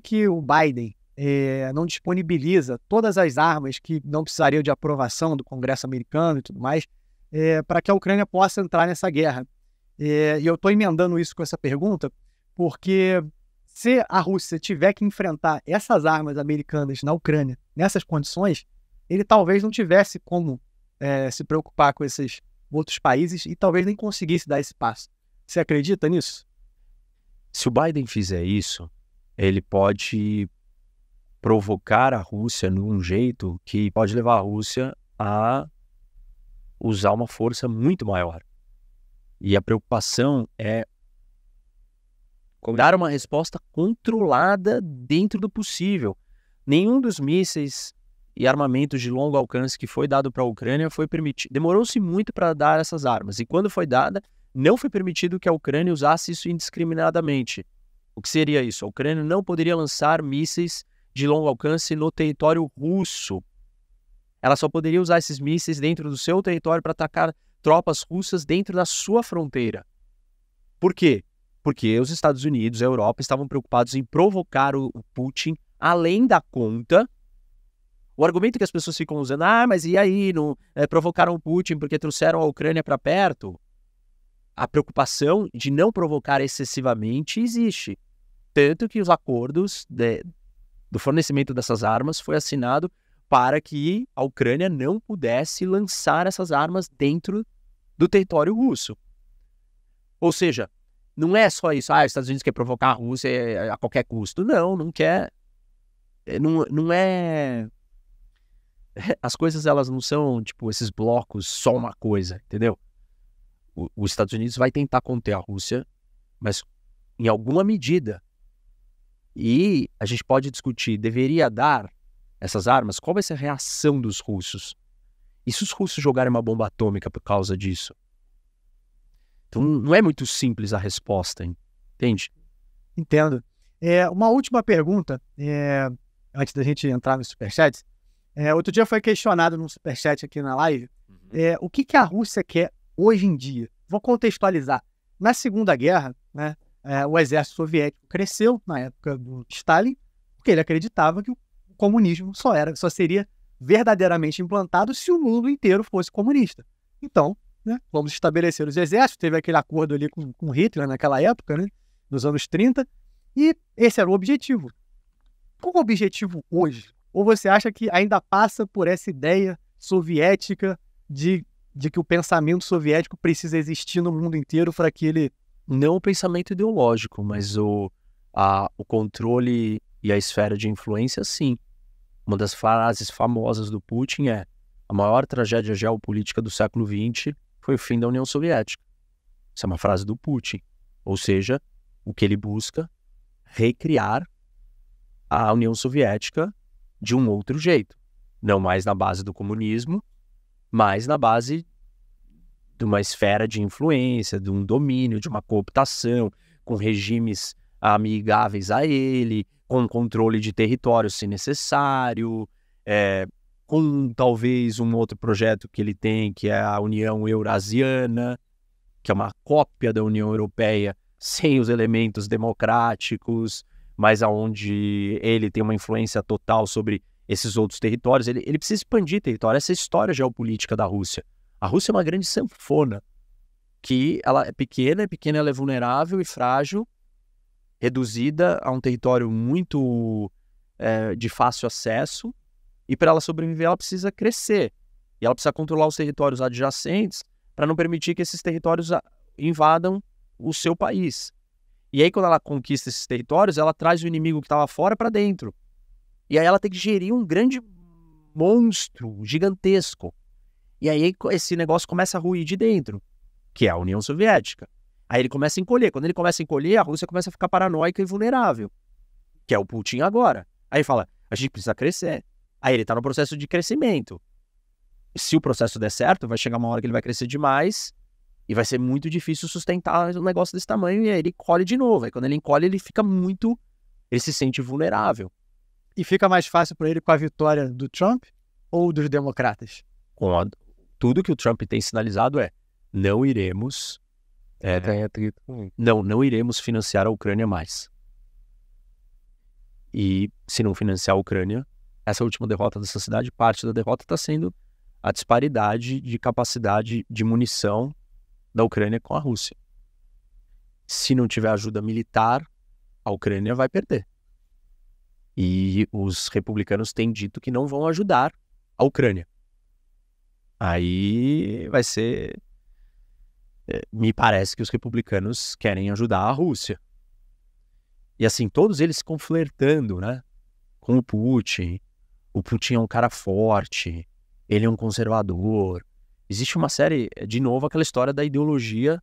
que o Biden não disponibiliza todas as armas que não precisariam de aprovação do Congresso americano e tudo mais, para que a Ucrânia possa entrar nessa guerra. E eu estou emendando isso com essa pergunta, porque se a Rússia tiver que enfrentar essas armas americanas na Ucrânia, nessas condições, ele talvez não tivesse como se preocupar com esses outros países e talvez nem conseguisse dar esse passo. Você acredita nisso? Se o Biden fizer isso, ele pode provocar a Rússia num jeito que pode levar a Rússia a usar uma força muito maior. E a preocupação é dar uma resposta controlada dentro do possível. Nenhum dos mísseis e armamentos de longo alcance que foi dado para a Ucrânia foi permitido. Demorou-se muito para dar essas armas. E quando foi dada, não foi permitido que a Ucrânia usasse isso indiscriminadamente. O que seria isso? A Ucrânia não poderia lançar mísseis de longo alcance no território russo. Ela só poderia usar esses mísseis dentro do seu território para atacar tropas russas dentro da sua fronteira. Por quê? Porque os Estados Unidos e a Europa estavam preocupados em provocar o Putin além da conta. O argumento que as pessoas ficam usando, mas e aí, não provocaram o Putin porque trouxeram a Ucrânia para perto? A preocupação de não provocar excessivamente existe. Tanto que os acordos do fornecimento dessas armas foi assinado para que a Ucrânia não pudesse lançar essas armas dentro do território russo. Ou seja, não é só isso, os Estados Unidos quer provocar a Rússia a qualquer custo. Não quer. Não é... As coisas, elas não são, tipo, esses blocos, só uma coisa, entendeu? Os Estados Unidos vai tentar conter a Rússia, mas em alguma medida. E a gente pode discutir, deveria dar essas armas? Qual vai ser a reação dos russos? E se os russos jogarem uma bomba atômica por causa disso? Então não é muito simples a resposta, entende? Entendo. Uma última pergunta, antes da gente entrar no Superchat. Outro dia foi questionado no Superchat aqui na live, o que a Rússia quer hoje em dia? Vou contextualizar. Na Segunda Guerra, né, o exército soviético cresceu na época do Stalin, porque ele acreditava que o comunismo só seria verdadeiramente implantado se o mundo inteiro fosse comunista. Então, né, vamos estabelecer os exércitos. Teve aquele acordo ali com Hitler naquela época, né, nos anos 30, e esse era o objetivo. Qual é o objetivo hoje? Ou você acha que ainda passa por essa ideia soviética de que o pensamento soviético precisa existir no mundo inteiro para que ele... Não o pensamento ideológico, mas o controle e a esfera de influência, sim. Uma das frases famosas do Putin é: a maior tragédia geopolítica do século XX foi o fim da União Soviética. Isso é uma frase do Putin. Ou seja, o que ele busca recriar a União Soviética de um outro jeito. Não mais na base do comunismo, mas na base de uma esfera de influência, de um domínio, de uma cooptação, com regimes amigáveis a ele, com controle de território se necessário, com talvez um outro projeto que ele tem, que é a União Eurasiana, que é uma cópia da União Europeia, sem os elementos democráticos, mas aonde ele tem uma influência total sobre esses outros territórios. Ele precisa expandir território. Essa é a história geopolítica da Rússia. A Rússia é uma grande sanfona, que ela é pequena, ela é vulnerável e frágil, reduzida a um território muito de fácil acesso, e para ela sobreviver ela precisa crescer. E ela precisa controlar os territórios adjacentes para não permitir que esses territórios invadam o seu país. E aí, quando ela conquista esses territórios, ela traz o inimigo que estava fora para dentro. E aí ela tem que gerir um grande monstro gigantesco. E aí esse negócio começa a ruir de dentro, que é a União Soviética. Aí ele começa a encolher. Quando ele começa a encolher, a Rússia começa a ficar paranoica e vulnerável, que é o Putin agora. Aí ele fala, a gente precisa crescer. Aí ele está no processo de crescimento. Se o processo der certo, vai chegar uma hora que ele vai crescer demais e vai ser muito difícil sustentar um negócio desse tamanho, e aí ele encolhe de novo. Aí quando ele encolhe, ele fica muito... ele se sente vulnerável. E fica mais fácil para ele com a vitória do Trump ou dos democratas? Tudo que o Trump tem sinalizado não iremos não iremos financiar a Ucrânia mais. E se não financiar a Ucrânia, essa última derrota dessa cidade, parte da derrota está sendo a disparidade de capacidade de munição da Ucrânia com a Rússia. Se não tiver ajuda militar, a Ucrânia vai perder. E os republicanos têm dito que não vão ajudar a Ucrânia. Aí vai ser... Me parece que os republicanos querem ajudar a Rússia. E assim, todos eles ficam flertando, né, com o Putin. O Putin é um cara forte, ele é um conservador. Existe uma série, de novo, aquela história da ideologia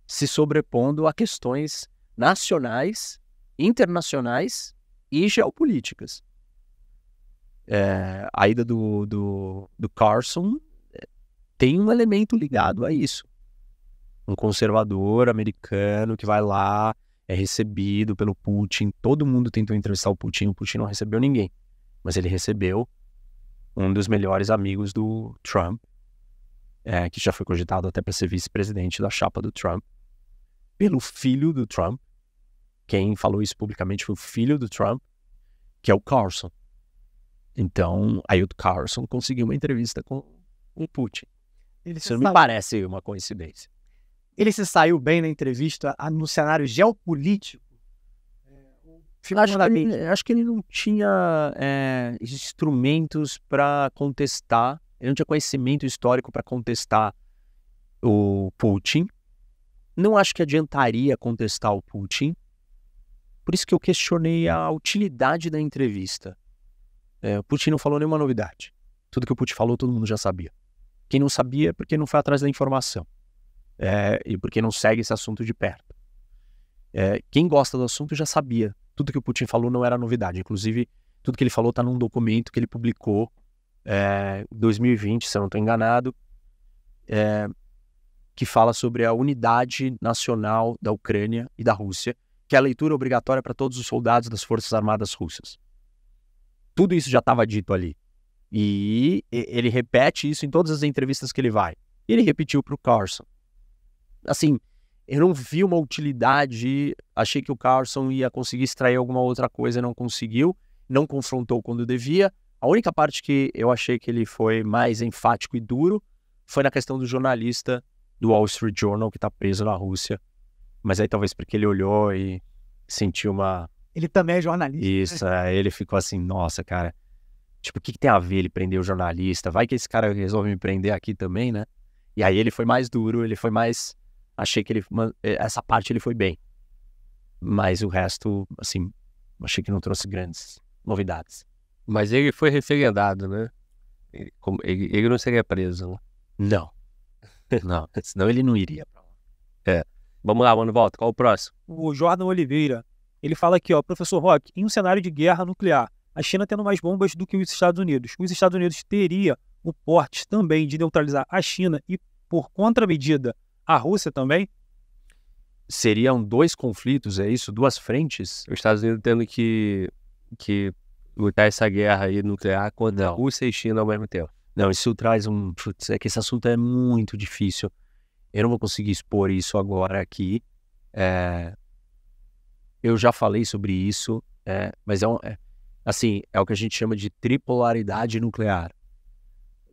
se sobrepondo a questões nacionais, internacionais e geopolíticas. A ida do Carson tem um elemento ligado a isso. Um conservador americano que vai lá, é recebido pelo Putin. Todo mundo tentou entrevistar o Putin não recebeu ninguém. Mas ele recebeu um dos melhores amigos do Trump, que já foi cogitado até para ser vice-presidente da chapa do Trump, pelo filho do Trump. Quem falou isso publicamente foi o filho do Trump, que é o Carson. Então, aí o Carson conseguiu uma entrevista com o Putin. Isso não me parece uma coincidência. Ele se saiu bem na entrevista no cenário geopolítico? Acho que ele não tinha instrumentos para contestar, ele não tinha conhecimento histórico para contestar o Putin. Não acho que adiantaria contestar o Putin. Por isso que eu questionei a utilidade da entrevista. O Putin não falou nenhuma novidade. Tudo que o Putin falou, todo mundo já sabia. Quem não sabia é porque não foi atrás da informação. E porque não segue esse assunto de perto. Quem gosta do assunto já sabia. Tudo que o Putin falou não era novidade. Inclusive, tudo que ele falou está num documento que ele publicou em 2020, se eu não estou enganado, que fala sobre a unidade nacional da Ucrânia e da Rússia, que é a leitura obrigatória para todos os soldados das Forças Armadas Russas. Tudo isso já estava dito ali. E ele repete isso em todas as entrevistas que ele vai. E ele repetiu para o Carson. Assim, eu não vi uma utilidade, achei que o Carson ia conseguir extrair alguma outra coisa, não conseguiu, não confrontou quando devia. A única parte que eu achei que ele foi mais enfático e duro foi na questão do jornalista do Wall Street Journal que está preso na Rússia. Mas aí talvez porque ele olhou e sentiu uma... Ele também é jornalista. Isso, ele ficou assim, nossa, cara, tipo, o que tem a ver ele prender o jornalista? Vai que esse cara resolve me prender aqui também, né? E aí ele foi mais duro, ele foi mais... Achei que essa parte ele foi bem. Mas o resto, assim, achei que não trouxe grandes novidades. Mas ele foi referendado, né? Ele não seria preso, né? Não. Não, senão ele não iria pra lá. Vamos lá, mano, volta. Qual o próximo? O Jordan Oliveira, ele fala aqui, ó, professor Roque, em um cenário de guerra nuclear, a China tendo mais bombas do que os Estados Unidos teria o porte também de neutralizar a China e, por contramedida, a Rússia também? Seriam dois conflitos, é isso? Duas frentes? Os Estados Unidos tendo que lutar essa guerra aí nuclear contra a Rússia e China ao mesmo tempo. Não, isso traz um... Putz, é que esse assunto é muito difícil. Eu não vou conseguir expor isso agora aqui. Eu já falei sobre isso, mas assim, é o que a gente chama de tripolaridade nuclear.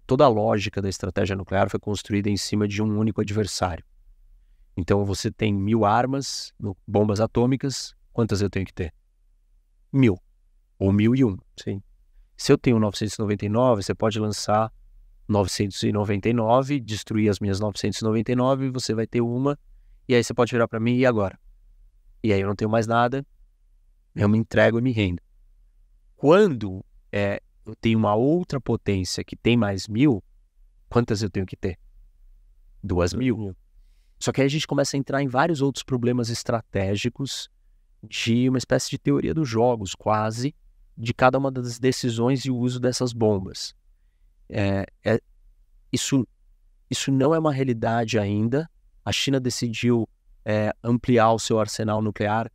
Toda a lógica da estratégia nuclear foi construída em cima de um único adversário. Então você tem 1000 armas, bombas atômicas, quantas eu tenho que ter? 1000. Ou 1001. Sim. Se eu tenho 999, você pode lançar 999, destruir as minhas 999, você vai ter uma, e aí você pode virar para mim, e agora? E aí eu não tenho mais nada, eu me entrego e me rendo. Quando eu tenho uma outra potência que tem mais 1000, quantas eu tenho que ter? 2000. Só que aí a gente começa a entrar em vários outros problemas estratégicos de uma espécie de teoria dos jogos, quase, de cada uma das decisões e o uso dessas bombas. Isso não é uma realidade ainda. A China decidiu ampliar o seu arsenal nuclear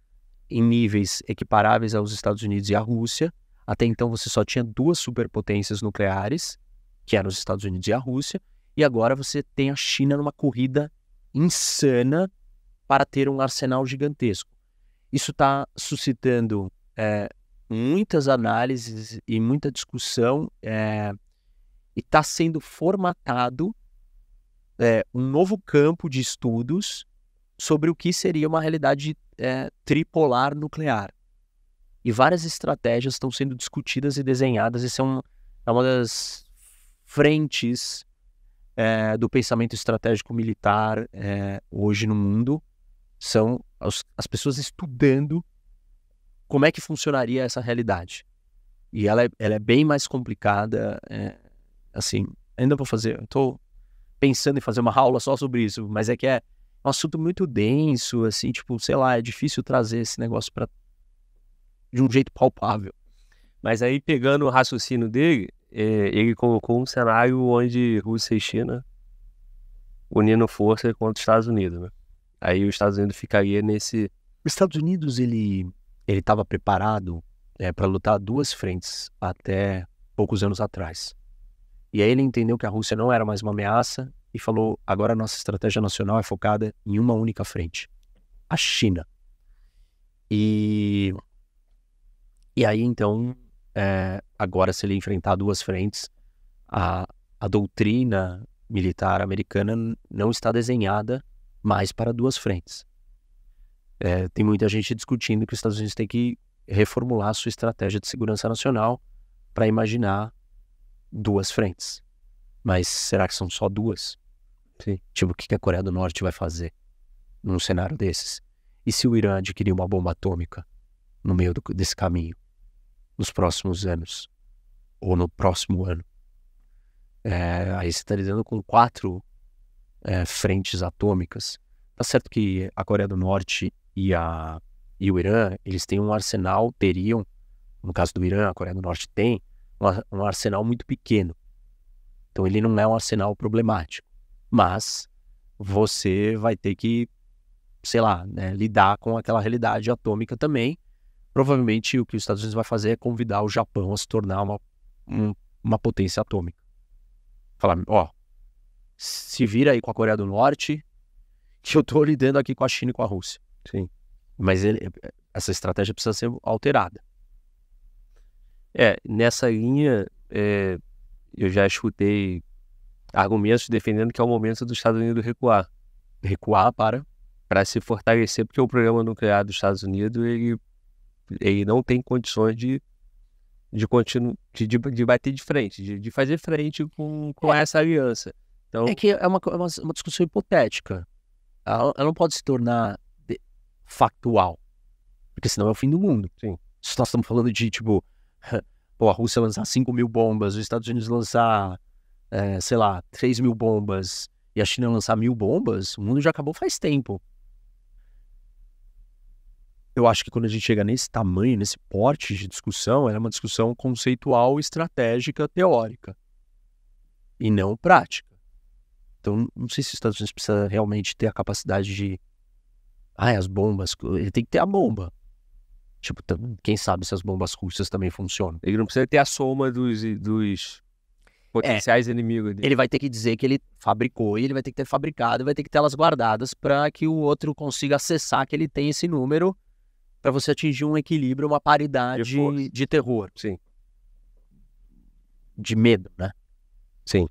em níveis equiparáveis aos Estados Unidos e à Rússia. Até então você só tinha 2 superpotências nucleares, que eram os Estados Unidos e a Rússia, e agora você tem a China numa corrida insana para ter um arsenal gigantesco. Isso está suscitando muitas análises e muita discussão e está sendo formatado um novo campo de estudos sobre o que seria uma realidade tripolar nuclear. E várias estratégias estão sendo discutidas e desenhadas, e é uma das frentes do pensamento estratégico militar hoje no mundo. São as pessoas estudando como é que funcionaria essa realidade. E ela é bem mais complicada. Assim, ainda vou fazer... Estou pensando em fazer uma aula só sobre isso, mas é um assunto muito denso, assim, tipo, sei lá, é difícil trazer esse negócio de um jeito palpável. Mas aí, pegando o raciocínio dele, ele colocou um cenário onde Rússia e China unindo força contra os Estados Unidos, né? Aí os Estados Unidos ficaria nesse... Os Estados Unidos, ele estava preparado para lutar 2 frentes até poucos anos atrás. E aí ele entendeu que a Rússia não era mais uma ameaça e falou, agora a nossa estratégia nacional é focada em uma única frente, a China. E aí, então, agora se ele enfrentar 2 frentes, a doutrina militar americana não está desenhada mais para 2 frentes. Tem muita gente discutindo que os Estados Unidos têm que reformular a sua estratégia de segurança nacional para imaginar 2 frentes. Mas será que são só 2? Sim. Tipo, o que a Coreia do Norte vai fazer num cenário desses? E se o Irã adquirir uma bomba atômica no meio desse caminho, nos próximos anos? Ou no próximo ano? Aí você está lidando com 4 frentes atômicas. Tá certo que a Coreia do Norte e o Irã, eles têm um arsenal, teriam, no caso do Irã, a Coreia do Norte tem um arsenal muito pequeno. Então ele não é um arsenal problemático. Mas você vai ter que, sei lá, lidar com aquela realidade atômica também. Provavelmente o que os Estados Unidos vai fazer é convidar o Japão a se tornar uma potência atômica. Falar, se vira aí com a Coreia do Norte, que eu tô lidando aqui com a China e com a Rússia. Sim. Mas essa estratégia precisa ser alterada. Nessa linha, eu já escutei argumentos defendendo que é o momento dos Estados Unidos recuar. Recuar para se fortalecer, porque o programa nuclear dos Estados Unidos, ele não tem condições de bater de frente, de fazer frente com essa aliança. Então, é que é uma discussão hipotética. Ela não pode se tornar factual, porque senão é o fim do mundo. Sim. Se nós estamos falando de, tipo, a Rússia lançar 5.000 bombas, os Estados Unidos lançar, sei lá, 3.000 bombas, e a China lançar 1.000 bombas, o mundo já acabou faz tempo. Eu acho que quando a gente chega nesse tamanho, nesse porte de discussão, ela é uma discussão conceitual, estratégica, teórica, e não prática. Então, não sei se os Estados Unidos precisa realmente ter a capacidade de... as bombas... Ele tem que ter a bomba. Tipo, quem sabe se as bombas russas também funcionam. Ele não precisa ter a soma dos potenciais inimigos dele. Ele vai ter que dizer que ele fabricou, e ele vai ter que ter fabricado, e vai ter que ter elas guardadas para que o outro consiga acessar que ele tem esse número, para você atingir um equilíbrio, uma paridade de terror. Sim. De medo, né? Sim.